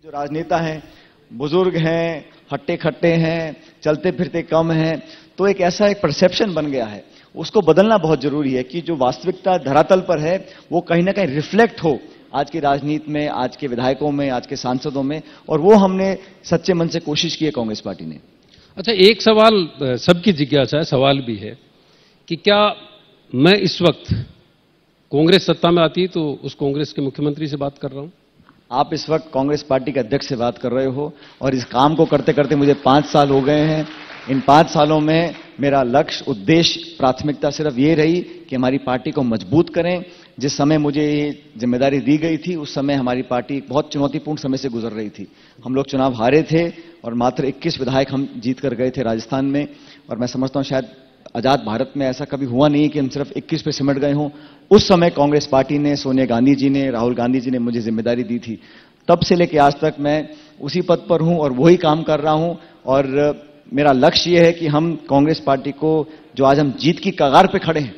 जो राजनेता हैं बुजुर्ग हैं, हट्टे खट्टे हैं, चलते फिरते कम हैं, तो एक ऐसा एक परसेप्शन बन गया है। उसको बदलना बहुत जरूरी है कि जो वास्तविकता धरातल पर है वो कहीं ना कहीं रिफ्लेक्ट हो आज की राजनीति में, आज के विधायकों में, आज के सांसदों में, और वो हमने सच्चे मन से कोशिश की है कांग्रेस पार्टी ने। अच्छा, एक सवाल सबकी जिज्ञासा है, सवाल भी है कि क्या मैं इस वक्त कांग्रेस सत्ता में आती तो उस कांग्रेस के मुख्यमंत्री से बात कर रहा हूं? आप इस वक्त कांग्रेस पार्टी के अध्यक्ष से बात कर रहे हो, और इस काम को करते करते मुझे 5 साल हो गए हैं। इन 5 सालों में मेरा लक्ष्य, उद्देश्य, प्राथमिकता सिर्फ ये रही कि हमारी पार्टी को मजबूत करें। जिस समय मुझे ये जिम्मेदारी दी गई थी उस समय हमारी पार्टी बहुत चुनौतीपूर्ण समय से गुजर रही थी। हम लोग चुनाव हारे थे और मात्र 21 विधायक हम जीत कर गए थे राजस्थान में, और मैं समझता हूं शायद आजाद भारत में ऐसा कभी हुआ नहीं कि हम सिर्फ 21 पे सिमट गए हों। उस समय कांग्रेस पार्टी ने, सोनिया गांधी जी ने, राहुल गांधी जी ने मुझे जिम्मेदारी दी थी। तब से लेकर आज तक मैं उसी पद पर हूं और वही काम कर रहा हूं, और मेरा लक्ष्य यह है कि हम कांग्रेस पार्टी को, जो आज हम जीत की कगार पे खड़े हैं,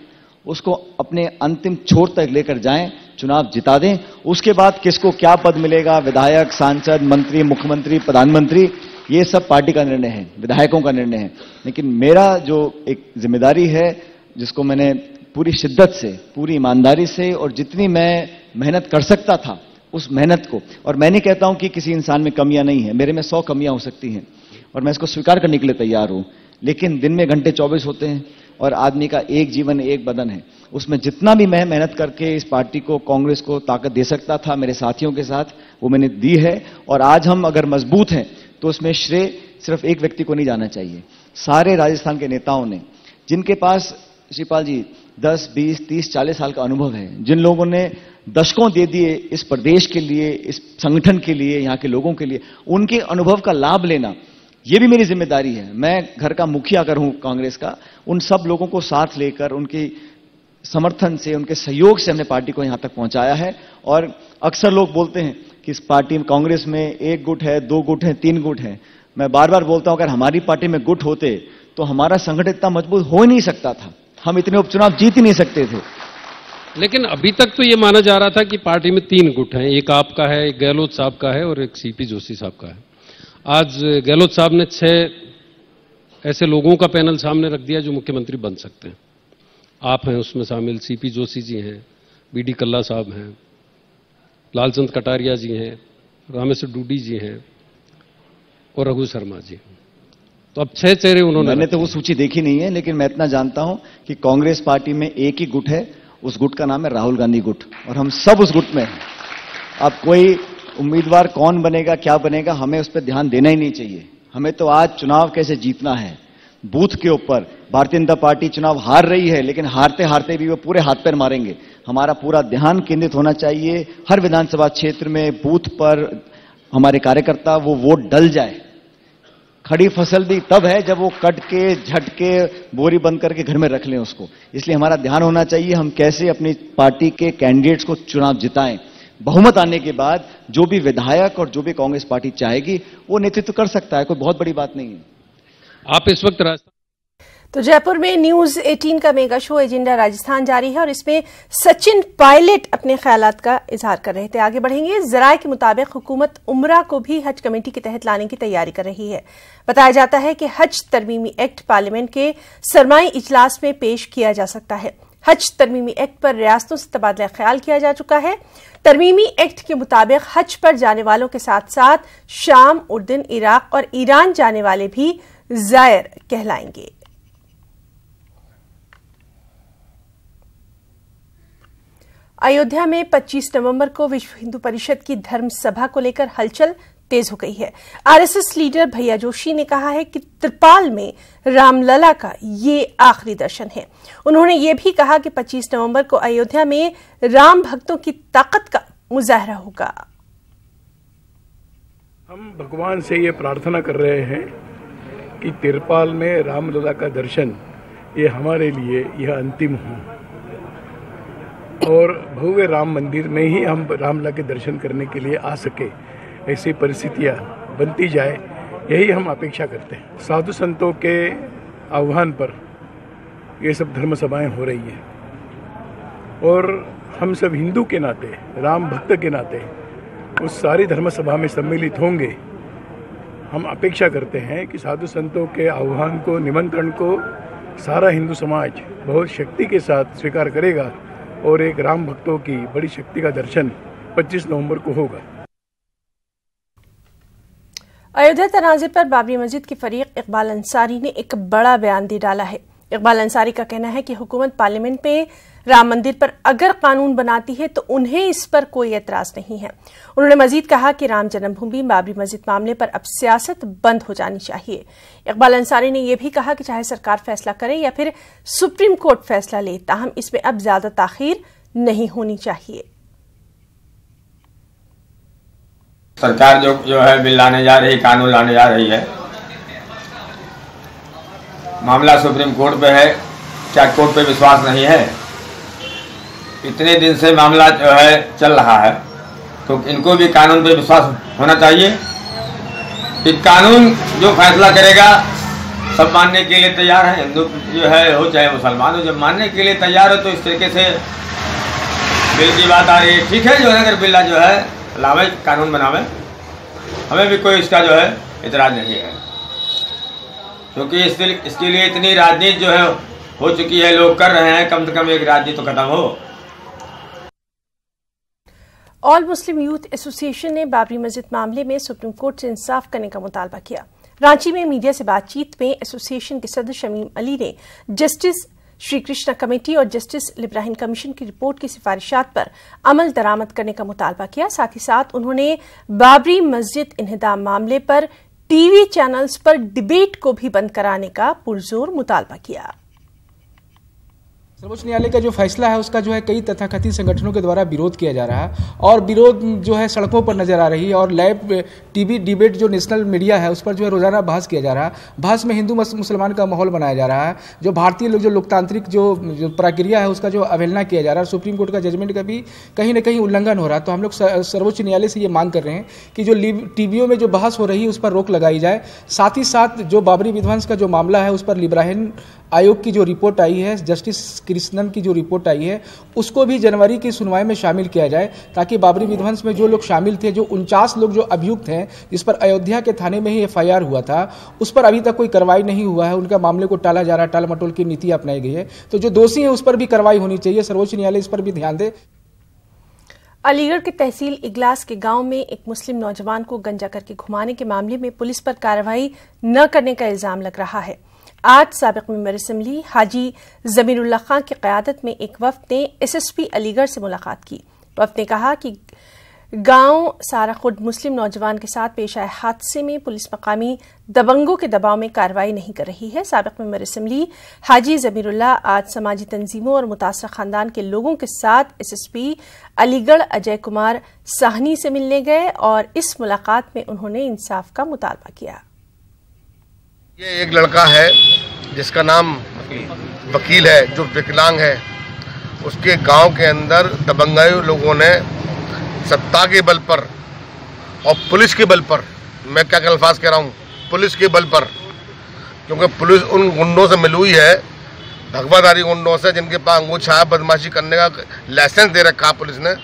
उसको अपने अंतिम छोर तक लेकर जाएं, चुनाव जिता दें। उसके बाद किसको क्या पद मिलेगा, विधायक, सांसद, मंत्री, मुख्यमंत्री, प्रधानमंत्री, ये सब पार्टी का निर्णय है, विधायकों का निर्णय है। लेकिन मेरा जो एक जिम्मेदारी है, जिसको मैंने पूरी शिद्दत से, पूरी ईमानदारी से और जितनी मैं मेहनत कर सकता था उस मेहनत को, और मैं नहीं कहता हूं कि किसी इंसान में कमियां नहीं है, मेरे में 100 कमियां हो सकती हैं और मैं इसको स्वीकार करने के लिए तैयार हूं, लेकिन दिन में घंटे 24 होते हैं और आदमी का एक जीवन, एक बदन है। उसमें जितना भी मैं मेहनत करके इस पार्टी को, कांग्रेस को ताकत दे सकता था मेरे साथियों के साथ, वो मैंने दी है। और आज हम अगर मजबूत हैं तो उसमें श्रेय सिर्फ एक व्यक्ति को नहीं जाना चाहिए। सारे राजस्थान के नेताओं ने, जिनके पास शिवपाल जी 10, 20, 30, 40 साल का अनुभव है, जिन लोगों ने दशकों दे दिए इस प्रदेश के लिए, इस संगठन के लिए, यहां के लोगों के लिए, उनके अनुभव का लाभ लेना, यह भी मेरी जिम्मेदारी है। मैं घर का मुखिया अगर हूं कांग्रेस का, उन सब लोगों को साथ लेकर, उनके समर्थन से, उनके सहयोग से हमने पार्टी को यहां तक पहुंचाया है। और अक्सर लोग बोलते हैं कि इस पार्टी में, कांग्रेस में 1 गुट है, 2 गुट है, 3 गुट है। मैं बार बार बोलता हूं अगर हमारी पार्टी में गुट होते तो हमारा संगठन इतना मजबूत हो ही नहीं सकता था, हम इतने उपचुनाव जीत ही नहीं सकते थे। लेकिन अभी तक तो यह माना जा रहा था कि पार्टी में 3 गुट हैं, एक आपका है, एक गहलोत साहब का है और एक सीपी जोशी साहब का है। आज गहलोत साहब ने 6 ऐसे लोगों का पैनल सामने रख दिया जो मुख्यमंत्री बन सकते हैं। आप हैं उसमें शामिल, सीपी जोशी जी हैं, बीडी कल्ला साहब हैं, लालचंद कटारिया जी हैं, रामेश्वर डूडी जी हैं और रघु शर्मा जी। तो अब 6 चेहरे उन्होंने, मैंने तो वो सूची देखी नहीं है, लेकिन मैं इतना जानता हूं कि कांग्रेस पार्टी में एक ही गुट है, उस गुट का नाम है राहुल गांधी गुट, और हम सब उस गुट में हैं। अब कोई उम्मीदवार कौन बनेगा, क्या बनेगा, हमें उस पर ध्यान देना ही नहीं चाहिए। हमें तो आज चुनाव कैसे जीतना है, बूथ के ऊपर। भारतीय जनता पार्टी चुनाव हार रही है, लेकिन हारते हारते भी वो पूरे हाथ पैर मारेंगे। हमारा पूरा ध्यान केंद्रित होना चाहिए हर विधानसभा क्षेत्र में, बूथ पर हमारे कार्यकर्ता वो वोट डल जाए। खड़ी फसल भी तब है जब वो कट के, झटके, बोरी बंद करके घर में रख लें उसको। इसलिए हमारा ध्यान होना चाहिए हम कैसे अपनी पार्टी के कैंडिडेट्स को चुनाव जिताएं। बहुमत आने के बाद जो भी विधायक और जो भी कांग्रेस पार्टी चाहेगी वो नेतृत्व कर सकता है, कोई बहुत बड़ी बात नहीं है। आप इस वक्त राजस्थान, तो जयपुर में न्यूज 18 का मेगा शो एजेंडा राजस्थान जारी है और इसमें सचिन पायलट अपने ख्यालात का इजहार कर रहे थे। आगे बढ़ेंगे। जराये के मुताबिक हुकूमत उम्रा को भी हज कमेटी के तहत लाने की तैयारी कर रही है। बताया जाता है कि हज तरमीमी एक्ट पार्लियामेंट के सरमाई इजलास में पेश किया जा सकता है। हज तरमीमी एक्ट पर रियासतों से तबादला ख्याल किया जा चुका है। तरमीमी एक्ट के मुताबिक हज पर जाने वालों के साथ साथ शाम, उर्दन, इराक और ईरान जाने वाले भी जायर कहलाएंगे। अयोध्या में 25 नवंबर को विश्व हिंदू परिषद की धर्म सभा को लेकर हलचल तेज हो गई है। आरएसएस लीडर भैया जोशी ने कहा है कि त्रिपाल में रामलला का ये आखिरी दर्शन है। उन्होंने ये भी कहा कि 25 नवंबर को अयोध्या में राम भक्तों की ताकत का मुजाहरा होगा। हम भगवान से ये प्रार्थना कर रहे हैं कि त्रिपाल में रामलला का दर्शन ये हमारे लिए यह अंतिम हो और भव्य राम मंदिर में ही हम रामलला के दर्शन करने के लिए आ सके, ऐसी परिस्थितियाँ बनती जाए, यही हम अपेक्षा करते हैं। साधु संतों के आह्वान पर ये सब धर्म सभाएं हो रही हैं और हम सब हिंदू के नाते, राम भक्त के नाते उस सारी धर्म सभा में सम्मिलित होंगे। हम अपेक्षा करते हैं कि साधु संतों के आह्वान को, निमंत्रण को सारा हिंदू समाज बहुत शक्ति के साथ स्वीकार करेगा और एक राम भक्तों की बड़ी शक्ति का दर्शन 25 नवंबर को होगा। अयोध्या तनाज़े पर बाबरी मस्जिद के फरीक इकबाल अंसारी ने एक बड़ा बयान दे डाला है। इकबाल अंसारी का कहना है कि हुकूमत पार्लियामेंट में राम मंदिर पर अगर कानून बनाती है तो उन्हें इस पर कोई एतराज नहीं है। उन्होंने मजीद कहा कि राम जन्मभूमि बाबरी मस्जिद मामले पर अब सियासत बंद हो जानी चाहिए। इकबाल अंसारी ने यह भी कहा कि चाहे सरकार फैसला करे या फिर सुप्रीम कोर्ट फैसला ले, ताहम इसमें अब ज्यादा ताखीर नहीं होनी चाहिए। सरकार जो है बिल लाने जा रही, कानून लाने जा रही है, मामला सुप्रीम कोर्ट पे है। क्या कोर्ट पे विश्वास नहीं है? इतने दिन से मामला जो है चल रहा है, तो इनको भी कानून पे विश्वास होना चाहिए। कि कानून जो फैसला करेगा सब मानने के लिए तैयार है। हिंदू जो है हो चाहे मुसलमान हो, जब मानने के लिए तैयार हो तो इस तरीके से बिल की बात आ रही है। ठीक है, जो है अगर बिल्ला जो है लावे, कानून बनावे, हमें भी कोई इसका जो है इतराज नहीं है, क्योंकि इसके लिए इतनी राजनीति जो है हो चुकी है, लोग कर रहे हैं। कम से कम एक राजनीति तो खत्म हो। ऑल मुस्लिम यूथ एसोसिएशन ने बाबरी मस्जिद मामले में सुप्रीम कोर्ट से इंसाफ करने का मुतालबा किया। रांची में मीडिया से बातचीत में एसोसिएशन के सदर शमीम अली ने जस्टिस श्री कृष्णा कमेटी और जस्टिस लिब्राहिम कमीशन की रिपोर्ट की सिफारिशात पर अमल दरामद करने का मुतालबा किया। साथ ही साथ उन्होंने बाबरी मस्जिद इन्हदाम मामले पर टीवी चैनल्स पर डिबेट को भी बंद कराने का पुरजोर मुतालबा किया। सर्वोच्च न्यायालय का जो फैसला है उसका जो है कई तथाकथित संगठनों के द्वारा विरोध किया जा रहा है और विरोध जो है सड़कों पर नजर आ रही है और लाइव टीवी डिबेट जो नेशनल मीडिया है उस पर जो है रोजाना बहस किया जा रहा है। बहस में हिंदू मुसलमान का माहौल बनाया जा रहा है। जो भारतीय लोग जो लोकतांत्रिक जो प्रक्रिया है उसका जो अवहेलना किया जा रहा है। सुप्रीम कोर्ट का जजमेंट का भी कहीं ना कहीं उल्लंघन हो रहा है। तो हम लोग सर्वोच्च न्यायालय से ये मांग कर रहे हैं कि जो टीवीओं में जो बहस हो रही है उस पर रोक लगाई जाए। साथ ही साथ जो बाबरी विध्वंस का जो मामला है उस पर लिब्राहिम आयोग की जो रिपोर्ट आई है, जस्टिस कृष्णन की जो रिपोर्ट आई है, उसको भी जनवरी की सुनवाई में शामिल किया जाए, ताकि बाबरी विध्वंस में जो लोग शामिल थे, जो 49 लोग जो अभियुक्त हैं, जिस पर अयोध्या के थाने में ही एफआईआर हुआ था, उस पर अभी तक कोई कार्रवाई नहीं हुआ है। उनका मामले को टाला जा रहा है, टाल मटोल की नीति अपनाई गई है। तो जो दोषी है उस पर भी कार्रवाई होनी चाहिए। सर्वोच्च न्यायालय इस पर भी ध्यान दे। अलीगढ़ के तहसील इगलास के गांव में एक मुस्लिम नौजवान को गंजा करके घुमाने के मामले में पुलिस पर कार्रवाई न करने का इल्जाम लग रहा है। आज साबिक मेंबर असेंबली हाजी जमीरुल्लाह खान की क़यादत में एक वफ्द ने एसएसपी अलीगढ़ से मुलाकात की। वफ्द ने कहा कि गांव सारा खुद मुस्लिम नौजवान के साथ पेश आए हादसे में पुलिस मकामी दबंगों के दबाव में कार्रवाई नहीं कर रही है। साबिक मेंबर असेंबली हाजी जमीरुल्लाह आज समाजी तंजीमों और मुतासर खानदान के लोगों के साथ एसएसपी अलीगढ़ अजय कुमार साहनी से मिलने गए और इस मुलाकात में उन्होंने इंसाफ का मुतालबा किया। ये एक लड़का है जिसका नाम वकील है, जो विकलांग है। उसके गांव के अंदर दबंगाई लोगों ने सत्ता के बल पर और पुलिस के बल पर, मैं क्या अल्फाज कह रहा हूँ, पुलिस के बल पर, क्योंकि पुलिस उन गुंडों से मिली हुई है, भगवाधारी गुंडों से, जिनके पास अंगूठा बदमाशी करने का लाइसेंस दे रखा पुलिस ने,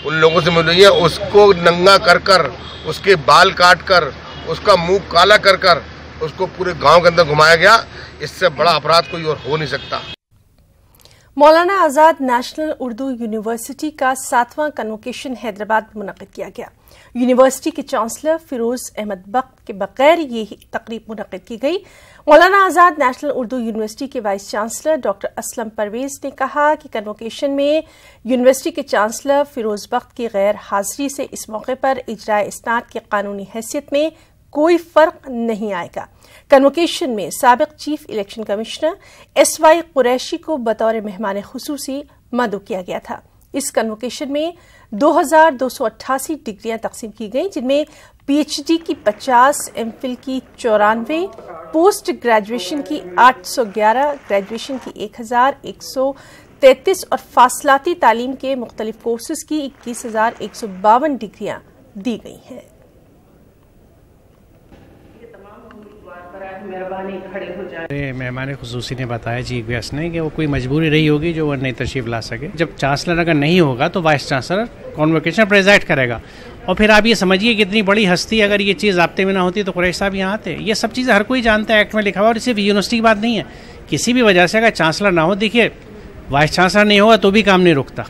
उन लोगों से मिली हुई है। उसको नंगा कर उसके बाल काट कर, उसका मुंह काला कर उसको पूरे गांव के अंदर घुमाया गया। इससे बड़ा अपराध कोई और हो नहीं सकता। मौलाना आजाद नेशनल उर्दू यूनिवर्सिटी का 7वां कन्वोकेशन हैदराबाद में मुनक्किद किया गया। यूनिवर्सिटी के चांसलर फिरोज अहमद बख्त के बगैर ये तकरीब मुनक्किद की गई। मौलाना आजाद नेशनल उर्दू यूनिवर्सिटी के vice chancellor doctor Aslam Parvez ने कहा कि कन्वोकेशन में यूनिवर्सिटी के चांसलर फिरोज बख्त की गैर हाजिरी से इस मौके पर इजराए इस्नाद की कानूनी हैसियत में कोई फर्क नहीं आएगा। कन्वोकेशन में साबिक chief election commissioner SY Qureshi को बतौर मेहमान खुसूसी मदऊ किया गया था। इस कन्वोकेशन में 2288 डिग्रियां तकसीम की गई, जिनमें पीएचडी की 50, एमफिल की 94, पोस्ट ग्रेजुएशन की 811, ग्रेजुएशन की 1133 और फासलाती तालीम के मुख्तलिफ कोर्सेज की 21,152 डिग्रियां दी गई हैं। मेहमान खुसूसी ने बताया, चीफ गेस्ट ने, कि वो कोई मजबूरी रही होगी जो वो नहीं तशरीफ ला सके। जब चांसलर अगर नहीं होगा तो वाइस चांसलर कॉन्वोकेशन प्रेजाइड करेगा और फिर आप ये समझिए कि इतनी बड़ी हस्ती अगर ये चीज़ ज़ाब्ते में ना होती तो कुरैश साहब यहाँ आते। ये सब चीज़ें हर कोई जानता है, एक्ट में लिखा हुआ। और सिर्फ यूनिवर्सिटी की बात नहीं है, किसी भी वजह से अगर चांसलर ना हो, देखिए वाइस चांसलर नहीं होगा तो भी काम नहीं रुकता,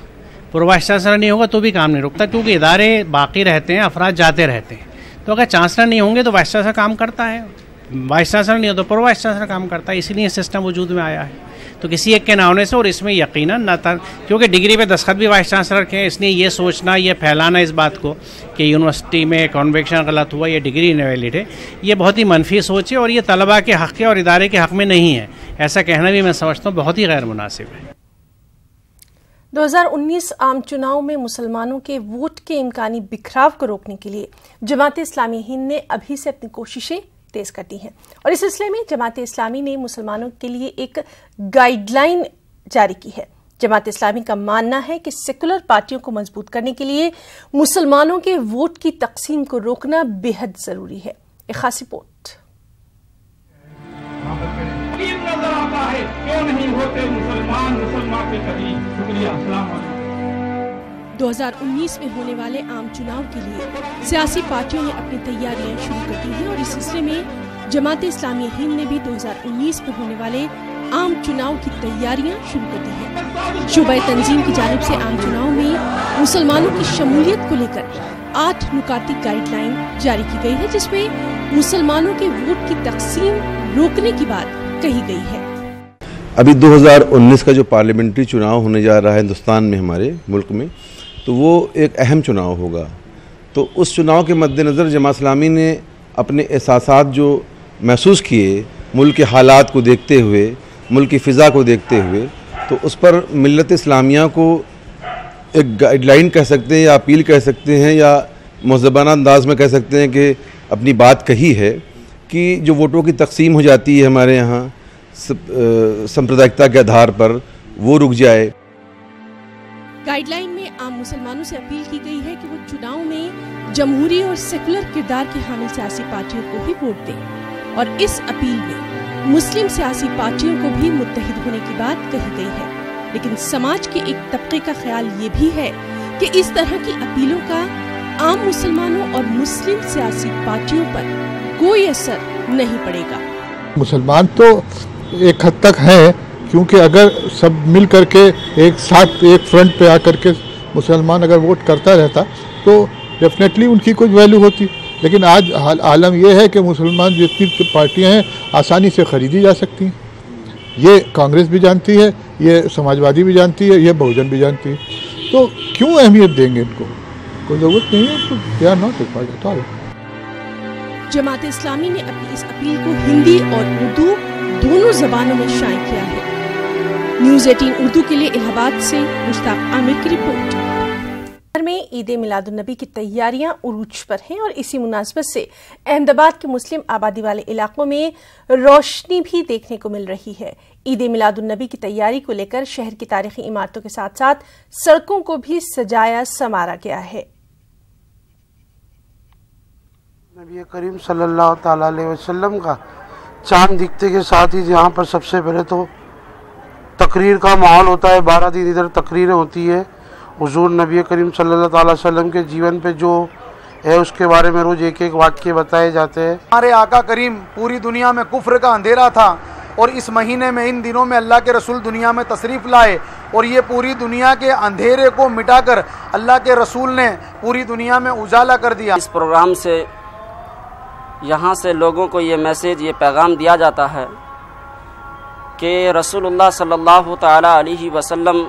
प्रो वाइस चांसलर नहीं होगा तो भी काम नहीं रुकता, क्योंकि इदारे बाकी रहते हैं, अफराद जाते रहते हैं। तो अगर चांसलर नहीं होंगे तो वाइस चांसलर काम करता है, वाइस चांसलर नहीं हो तो प्रो वाइस चांसलर काम करता है, इसीलिए सिस्टम वजूद में आया है। तो किसी एक के ना होने से, और इसमें यकीनन ना था, क्योंकि डिग्री पे दस्तखत भी वाइस चांसलर के हैं, इसलिए ये सोचना, ये फैलाना इस बात को कि यूनिवर्सिटी में कॉन्वेक्शन गलत हुआ, ये डिग्री इनवैलिड है, ये बहुत ही मनफी सोच है और ये तलबा के हक़ और इदारे के हक़ में नहीं है। ऐसा कहना भी मैं समझता हूँ बहुत ही गैर मुनासिब है। 2019 आम चुनाव में मुसलमानों के वोट के इम्कानी बिखराव को रोकने के लिए जमात इस्लामी हिंद ने अभी से अपनी कोशिशें तेज कर दी हैं और इस सिलसिले में जमात इस्लामी ने मुसलमानों के लिए एक गाइडलाइन जारी की है। जमात इस्लामी का मानना है कि सेकुलर पार्टियों को मजबूत करने के लिए मुसलमानों के वोट की तकसीम को रोकना बेहद जरूरी है। एक खास रिपोर्ट। नजर आता है क्यों नहीं होते मुसलमान के करीब। शुक्रिया। 2019 में होने वाले आम चुनाव के लिए सियासी पार्टियों ने अपनी तैयारियां शुरू कर दी हैं और इस सिलसिले में जमात इस्लामी हिंद ने भी 2019 में होने वाले आम चुनाव की तैयारियां शुरू कर दी हैं। शोबा तंजीम की जानिब से आम चुनाव में मुसलमानों की शमूलियत को लेकर 8 नुकाती गाइडलाइन जारी की गई है, जिसमें मुसलमानों के वोट की तकसीम रोकने की बात कही गई है। अभी 2019 का जो पार्लियामेंट्री चुनाव होने जा रहा है हिंदुस्तान में, हमारे मुल्क में, तो वो एक अहम चुनाव होगा। तो उस चुनाव के मद्देनज़र जमात इस्लामी ने अपने एहसासात जो महसूस किए मुल्क के हालात को देखते हुए, मुल्क की फ़िज़ा को देखते हुए, तो उस पर मिल्लत इस्लामिया को एक गाइडलाइन कह सकते हैं या अपील कह सकते हैं या मुहज़्ज़बाना अंदाज में कह सकते हैं कि अपनी बात कही है कि जो वोटों की तकसीम हो जाती है हमारे यहाँ सांप्रदायिकता के आधार पर, वो रुक जाए। गाइडलाइन में आम मुसलमानों से अपील की गई है कि वो चुनाव में जमहूरी और सेकुलर किरदार की हामिल सियासी पार्टियों को ही वोट दें और इस अपील में मुस्लिम सियासी पार्टियों को भी मुत्तहिद होने की बात कही गई है। लेकिन समाज के एक तबके का ख्याल ये भी है कि इस तरह की अपीलों का आम मुसलमानों और मुस्लिम सियासी पार्टियों पर कोई असर नहीं पड़ेगा। मुसलमान तो एक हद तक है, क्योंकि अगर सब मिल करके एक साथ एक फ्रंट पे आकर के मुसलमान अगर वोट करता रहता तो डेफिनेटली उनकी कुछ वैल्यू होती। लेकिन आज आलम यह है कि मुसलमान जितनी पार्टियां हैं आसानी से ख़रीदी जा सकती हैं। ये कांग्रेस भी जानती है, ये समाजवादी भी जानती है, ये बहुजन भी जानती है। तो क्यों अहमियत देंगे इनको? कोई ज़रूरत नहीं है। तो they are not required at all. Jamaat Islami ने अपनी इस अपील को हिंदी और उर्दू दोनों जबानों में शाया किया है। न्यूज़ 18 उर्दू के लिए इलाहाबाद से मुश्ताक आमिर की रिपोर्ट। में ईद मिलादुन नबी की तैयारियां उरूज पर हैं और इसी मुनासबत से अहमदाबाद के मुस्लिम आबादी वाले इलाकों में रोशनी भी देखने को मिल रही है। ईद मिलादुन नबी की तैयारी को लेकर शहर की तारीखी इमारतों के साथ साथ सड़कों को भी सजाया संवारा गया है। नबी करीम सल्लल्लाहु ताला अलैहि वसल्लम का चांद दिखते के साथ ही यहाँ पर सबसे पहले तो तकरीर का माहौल होता है। 12 दिन इधर तकरीरें होती है। हुजूर नबी करीम सल्लल्लाहु अलैहि वसल्लम के जीवन पे जो है उसके बारे में रोज़ एक एक वाक्य बताए जाते हैं। हमारे आका करीम पूरी दुनिया में कुफ्र का अंधेरा था और इस महीने में, इन दिनों में अल्लाह के रसूल दुनिया में तशरीफ़ लाए और ये पूरी दुनिया के अंधेरे को मिटाकर अल्लाह के रसूल ने पूरी दुनिया में उजाला कर दिया। इस प्रोग्राम से यहाँ से लोगों को ये मैसेज, ये पैगाम दिया जाता है कि रसूलुल्लाह सल्लल्लाहु ताला अलैहि वसल्लम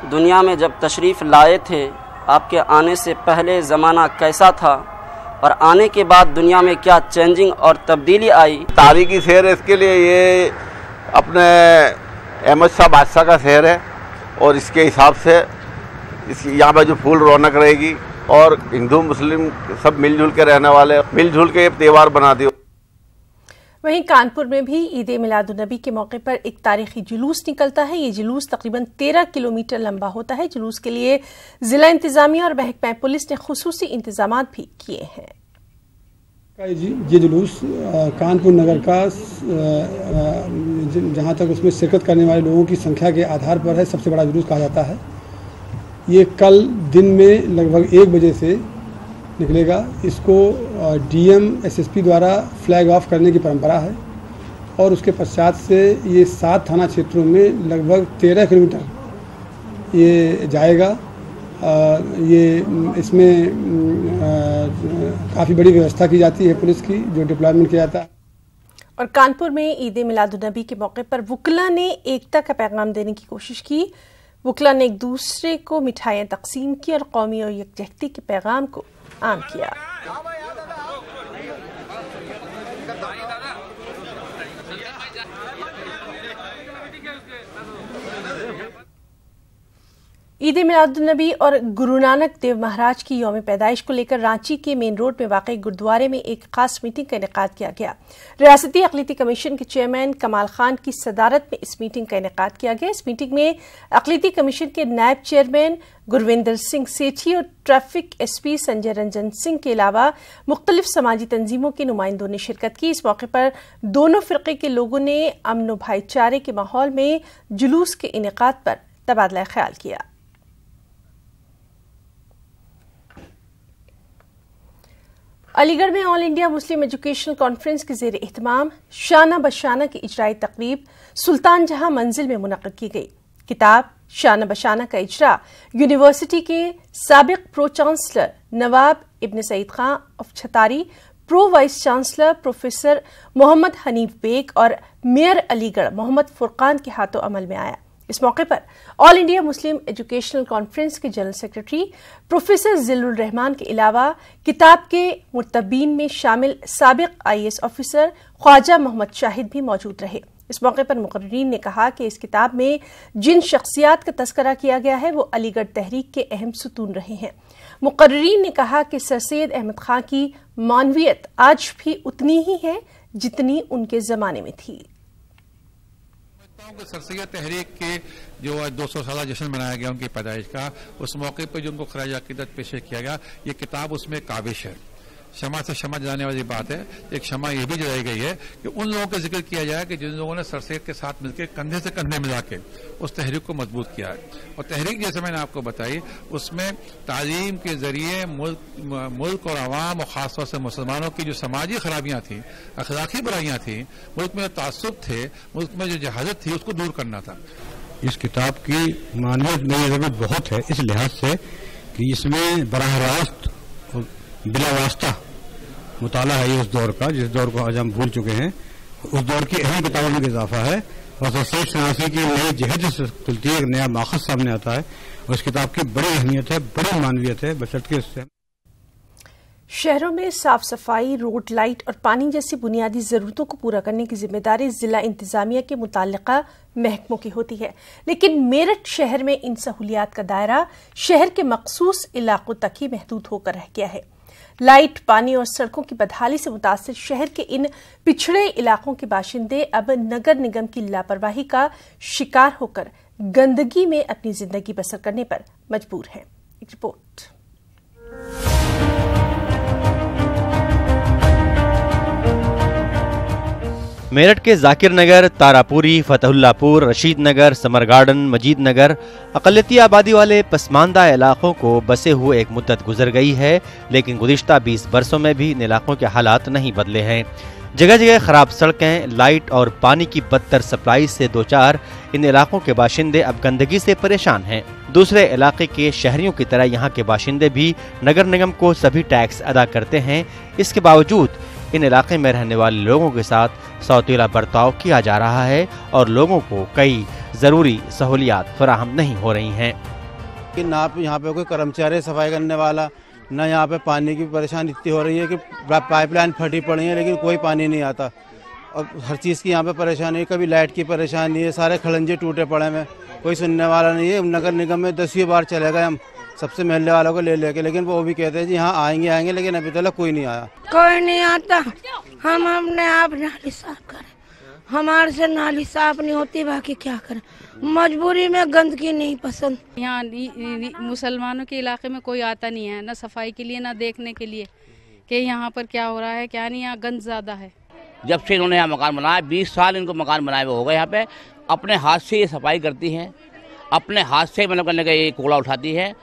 दुनिया में जब तशरीफ़ लाए थे, आपके आने से पहले ज़माना कैसा था और आने के बाद दुनिया में क्या चेंजिंग और तब्दीली आई। तारीखी शहर है, इसके लिए ये अपने अहमद शाह बादशाह का शहर है और इसके हिसाब से यहाँ पर जो फूल रौनक रहेगी और हिंदू मुस्लिम सब मिलजुल के रहने वाले मिलजुल के त्यौहार बना दिए। वहीं कानपुर में भी ईद मिलादुन नबी के मौके पर एक तारीखी जुलूस निकलता है। ये जुलूस तकरीबन 13 किलोमीटर लंबा होता है। जुलूस के लिए जिला इंतजामिया और महकमा पुलिस ने खुसूसी इंतजाम भी किए हैं। ये जुलूस कानपुर नगर का जहाँ तक उसमें शिरकत करने वाले लोगों की संख्या के आधार पर है, सबसे बड़ा जुलूस कहा जाता है। ये कल दिन में लगभग 1 बजे से निकलेगा। इसको डीएम एसएसपी द्वारा फ्लैग ऑफ करने की परंपरा है और उसके पश्चात से ये 7 थाना क्षेत्रों में लगभग 13 किलोमीटर ये जाएगा। ये इसमें काफ़ी बड़ी व्यवस्था की जाती है पुलिस की, जो डिप्लॉयमेंट किया जाता है। और कानपुर में ईद मिलादुन्नबी के मौके पर वुकला ने एकता का पैगाम देने की कोशिश की। वुकला ने एक दूसरे को मिठाइयाँ तकसीम की और कौमी और यकजहती के पैगाम को आम किया। ईद मिलादुन्नबी और गुरु नानक देव महाराज की यौम पैदाइश को लेकर रांची के मेन रोड में वाक़ई गुरुद्वारे में एक खास मीटिंग का इनेकाद किया गया। रियासती अक़लीती कमीशन के चेयरमैन कमाल खान की सदारत में इस मीटिंग का इनेकाद किया गया। इस मीटिंग में अक़लीती कमीशन के नायब चेयरमैन गुरविंदर सिंह सेठी और ट्रैफिक एसपी संजय रंजन सिंह के अलावा मुख्तलिफ समाजी तंजीमों के नुमाइंदों ने शिरकत की। इस मौके पर दोनों फ़िरक़े के लोगों ने अमन व भाईचारे के माहौल में जुलूस के इनेकाद पर तबादला ख्याल किया। अलीगढ़ में all India Muslim educational conference के ज़ेर एहतमाम शाना बशाना की इजराई तकरीब सुल्तान जहां मंजिल में मुनक़्क़द की गई। किताब शाना बशाना का इजरा यूनिवर्सिटी के साबिक pro chancellor Nawab Ibn Saeed Khan of Chhatari, pro vice chancellor professor Mohammad Hanif Baig और मेयर अलीगढ़ मोहम्मद फुरकान के हाथों अमल में आया। इस मौके पर all India Muslim educational conference के general secretary professor Zillur Rahman के अलावा किताब के मुर्तबीन में शामिल साबिक IAS ऑफिसर ख्वाजा मोहम्मद शाहिद भी मौजूद रहे। इस मौके पर मुकर्रीन ने कहा कि इस किताब में जिन शख्सियात का तस्करा किया गया है वो अलीगढ़ तहरीक के अहम सुतून रहे हैं। मुकर्रीन ने कहा कि सर सैयद अहमद खां की मानवियत आज भी उतनी ही है जितनी उनके जमाने में थी। सर सैयद तहरीक के जो 200 साल जश्न मनाया गया उनकी पैदाइश का, उस मौके पर जो उनको खराज अकीदत पेश किया गया, ये किताब उसमें काबिश है। शमा से शमा जलाने वाली बात है। एक शमा ये भी जलाई गई है कि उन लोगों का जिक्र किया जाए कि जिन लोगों ने सर सैयद के साथ मिलकर कंधे से कंधे मिला के उस तहरीक को मजबूत किया है। और तहरीक जैसे मैंने आपको बताई, उसमें तालीम के जरिए मुल्क और आवाम और खासतौर से मुसलमानों की जो समाजी खराबियां थी, अखलाकी बुराइयां थी, मुल्क में जो तासुब थे, मुल्क में जो जहालत थी, उसको दूर करना था। इस किताब की मानवियत में जरूरत बहुत है इस लिहाज से कि इसमें बराह रास्त बिला वास्ता मुताला है ये उस दौर का, जिस दौर को आज हम भूल चुके हैं। उस दौर की अहम किताबों में इजाफा है और सैयद शनासी की नई जहद से खुलती है, एक नया माखज़ सामने आता है और इस किताब की बड़ी अहमियत है, बड़ी मानवियत है। बशर्ते इससे शहरों में साफ सफाई, रोड, लाइट और पानी जैसी बुनियादी जरूरतों को पूरा करने की जिम्मेदारी जिला इंतजामिया के मुताल्लिका महकमों की होती है, लेकिन मेरठ शहर में इन सहूलियात का दायरा शहर के मखसूस इलाकों तक ही महदूद होकर रह गया है। लाइट, पानी और सड़कों की बदहाली से मुतासिर शहर के इन पिछड़े इलाकों के बाशिंदे अब नगर निगम की लापरवाही का शिकार होकर गंदगी में अपनी जिंदगी बसर करने पर मजबूर हैं। एक रिपोर्ट। मेरठ के जाकिर नगर, तारापुरी, फतहुल्लापुर, रशीद नगर, समर गार्डन, मजीद नगर अक़लियती आबादी वाले पसमानदा इलाकों को बसे हुए एक मुद्दत गुजर गई है, लेकिन गुज़िश्ता 20 बरसों में भी इन इलाकों के हालात नहीं बदले हैं। जगह जगह खराब सड़कें, लाइट और पानी की बदतर सप्लाई से दो चार इन इलाकों के बाशिंदे अब गंदगी से परेशान हैं। दूसरे इलाके के शहरियों की तरह यहाँ के बाशिंदे भी नगर निगम को सभी टैक्स अदा करते हैं। इसके बावजूद इन इलाके में रहने वाले लोगों के साथ सौतीला बर्ताव किया जा रहा है और लोगों को कई ज़रूरी सहूलियात फराहम नहीं हो रही हैं। कि ना यहाँ पे कोई कर्मचारी सफाई करने वाला, ना यहाँ पे पानी की परेशानी इतनी हो रही है कि पाइपलाइन फटी पड़ी है लेकिन कोई पानी नहीं आता और हर चीज़ की यहाँ पे परेशानी है। कभी लाइट की परेशानी है, सारे खड़ंजे टूटे पड़े में, कोई सुनने वाला नहीं है। नगर निगम में 10वीं बार चले गए हम सबसे महल्ले वालों को ले लेके, लेकिन वो भी कहते हैं जी हाँ आएंगे, लेकिन अभी तक कोई नहीं आया। कोई नहीं आता। हम अपने आप नाली साफ करें, हमारे से नाली साफ नहीं होती, बाकी क्या करें, मजबूरी में गंदगी नहीं पसंद। यहाँ मुसलमानों के इलाके में कोई आता नहीं है, ना सफाई के लिए ना देखने के लिए कि यहाँ पर क्या हो रहा है क्या नहीं। यहाँ गंद ज्यादा है। जब से इन्होंने यहाँ मकान बनाया, 20 साल इनको मकान बनाए हुए हो गए। यहाँ पे अपने हाथ से ये सफाई करती हैं, अपने हाथ से मतलब करने का ये कूड़ा उठाती है।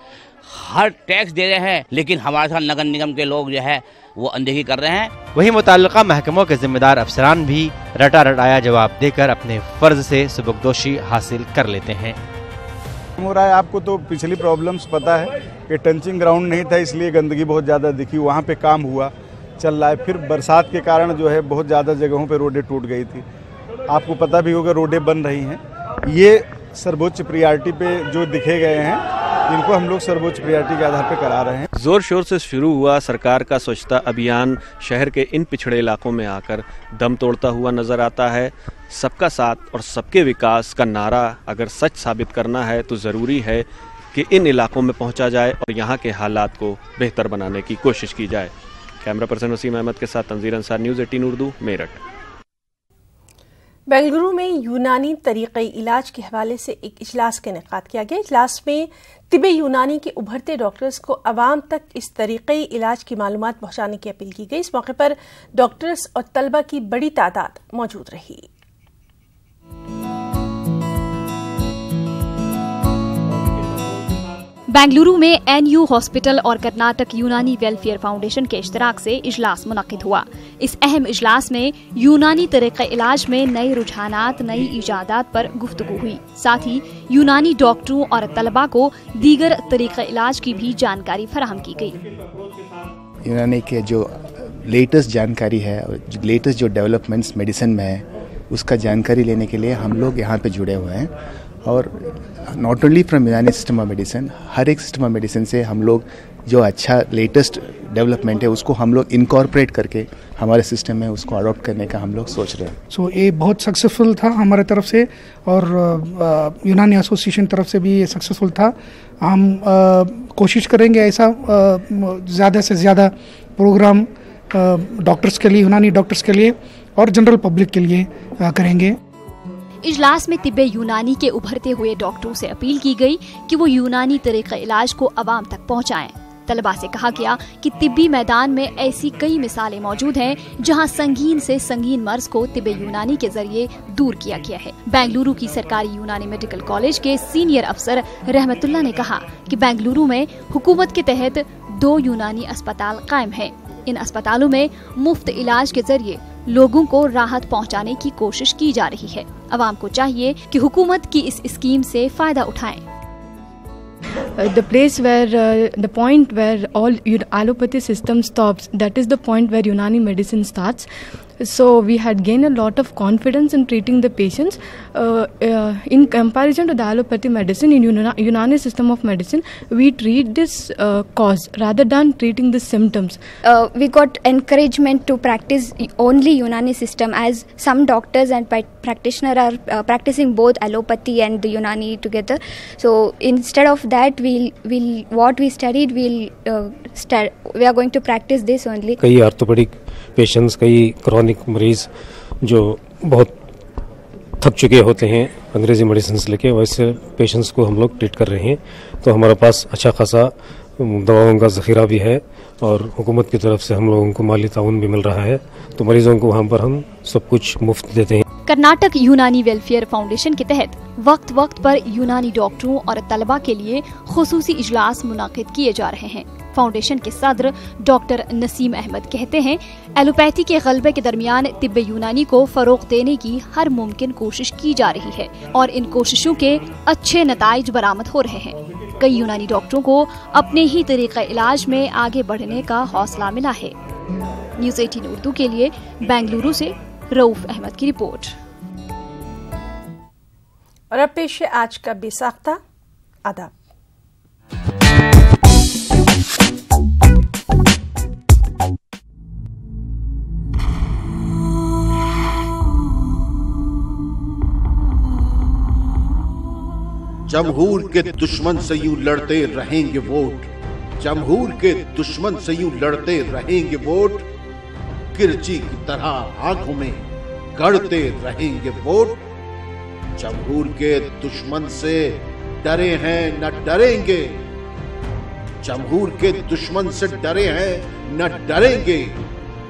हर टैक्स दे रहे हैं, लेकिन हमारे साथ नगर निगम के लोग जो है वो अनदेखी कर रहे हैं। वहीं मुताल्लिका महकमों के जिम्मेदार अफसरान भी रटा रटाया जवाब देकर अपने फर्ज से सुबुकदोशी हासिल कर लेते हैं। हो रहा है, आपको तो पिछली प्रॉब्लम्स पता है कि टंचिंग ग्राउंड नहीं था, इसलिए गंदगी बहुत ज़्यादा दिखी, वहाँ पे काम हुआ चल रहा है। फिर बरसात के कारण जो है बहुत ज़्यादा जगहों पे रोडें टूट गई थी, आपको पता भी होगा रोडें बन रही हैं। ये सर्वोच्च प्रियॉरिटी पे जो दिखे गए हैं, इनको हम लोग सर्वोच्च प्रियॉरिटी के आधार पर करा रहे हैं। जोर शोर से शुरू हुआ सरकार का स्वच्छता अभियान शहर के इन पिछड़े इलाकों में आकर दम तोड़ता हुआ नजर आता है। सबका साथ और सबके विकास का नारा अगर सच साबित करना है तो ज़रूरी है कि इन इलाकों में पहुंचा जाए और यहाँ के हालात को बेहतर बनाने की कोशिश की जाए। कैमरा पर्सन वसीम अहमद के साथ तंजीर अंसार, न्यूज़ 18 उर्दू, मेरठ। बेंगलुरु में यूनानी तरीक़े इलाज के हवाले से एक इजलास का इनेकाद किया गया। इजलास में तिब्बे यूनानी के उभरते डॉक्टर्स को अवाम तक इस तरीक़े इलाज की मालूमात पहुंचाने की अपील की गई। इस मौके पर डॉक्टर्स और तलबा की बड़ी तादाद मौजूद रही। बेंगलुरु में NU हॉस्पिटल और कर्नाटक यूनानी वेलफेयर फाउंडेशन के इश्तराक से इजलास मुनक्किद हुआ। इस अहम इजलास में यूनानी तरीक़े इलाज में नए रुझानात, नई इजादात पर गुफ्तगू हुई। साथ ही यूनानी डॉक्टरों और तलबा को दीगर तरीक़े इलाज की भी जानकारी फराहम की गई। यूनानी के जो लेटेस्ट जानकारी है, लेटेस्ट जो डेवलपमेंट्स मेडिसिन में है, उसका जानकारी लेने के लिए हम लोग यहाँ पे जुड़े हुए हैं। और नॉट ओनली फ्रॉम यूनानी सिस्टम ऑफ मेडिसिन, हर एक सिस्टम ऑफ मेडिसिन से हम लोग जो अच्छा लेटेस्ट डेवलपमेंट है उसको हम लोग इनकॉर्पोरेट करके हमारे सिस्टम में उसको अडॉप्ट करने का हम लोग सोच रहे हैं। सो ये बहुत सक्सेसफुल था हमारे तरफ से और यूनानी एसोसिएशन तरफ से भी ये सक्सेसफुल था। हम कोशिश करेंगे ऐसा ज़्यादा से ज़्यादा प्रोग्राम डॉक्टर्स के लिए, यूनानी डॉक्टर्स के लिए और जनरल पब्लिक के लिए करेंगे। इजलास में तिब्बे यूनानी के उभरते हुए डॉक्टरों से अपील की गई कि वो यूनानी तरीक़े इलाज को अवाम तक पहुंचाएं। तलबा से कहा गया कि तिब्बी मैदान में ऐसी कई मिसालें मौजूद हैं जहां संगीन से संगीन मर्ज को तिब्बे यूनानी के जरिए दूर किया गया है। बेंगलुरु की सरकारी यूनानी मेडिकल कॉलेज के सीनियर अफसर रहमतुल्लाह ने कहा कि बेंगलुरु में हुकूमत के तहत 2 यूनानी अस्पताल कायम हैं। इन अस्पतालों में मुफ्त इलाज के जरिए लोगों को राहत पहुंचाने की कोशिश की जा रही है। अवाम को चाहिए कि हुकूमत की इस स्कीम से फायदा उठाएं। The place where the point where all allopathy system stops, that is the point where Unani medicine starts. So we had gained a lot of confidence in treating the patients in comparison to the allopathy medicine. In Unani system of medicine, we treat this cause rather than treating the symptoms. We got encouragement to practice only Unani system, as some doctors and practitioners are practicing both allopathy and the Unani together. So instead of that, what we studied, we are going to practice this only. कई orthopaedic patients, कई chronic मरीज जो बहुत थक चुके होते हैं अंग्रेजी मेडिसिन लेके, वैसे पेशेंट्स को हम लोग ट्रीट कर रहे हैं। तो हमारे पास अच्छा खासा दवाओं का ज़ख़ीरा भी है और हुकूमत की तरफ से हम लोगों को माली ताउन भी मिल रहा है। तो मरीजों को वहाँ पर हम सब कुछ मुफ्त देते हैं। कर्नाटक यूनानी वेलफेयर फाउंडेशन के तहत वक्त वक्त पर यूनानी डॉक्टरों और तलबा के लिए खुसूसी इजलास मुनाकिद किए जा रहे हैं। फाउंडेशन के सदर डॉक्टर नसीम अहमद कहते हैं, एलोपैथी के गलबे के दरमियान तिब्बे यूनानी को फरोग देने की हर मुमकिन कोशिश की जा रही है और इन कोशिशों के अच्छे नताइज बरामद हो रहे हैं। कई यूनानी डॉक्टरों को अपने ही तरीक़े इलाज में आगे बढ़ने का हौसला मिला है। न्यूज़ 18 उर्दू के लिए बेंगलुरु से रऊफ अहमद की रिपोर्ट। और अब पेश है आज का बेसाख्ता आदाब। जमहूर के दुश्मन से यूं लड़ते रहेंगे वोट, जमहूर के दुश्मन से यूं लड़ते रहेंगे वोट, किरची की तरह आंखों में गड़ते रहेंगे वोट। जमहूर के दुश्मन से डरे हैं न डरेंगे, जमहूर के दुश्मन से डरे हैं न डरेंगे,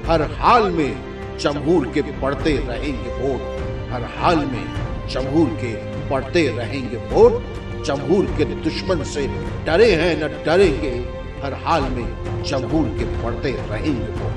हर हाल में जमहूर के बढ़ते रहेंगे वोट, हर हाल में जमहूर के बढ़ते रहेंगे वोट। जमहूर के दुश्मन से डरे हैं न डरेंगे, हर हाल में जमहूर के पढ़ते रहेंगे वो।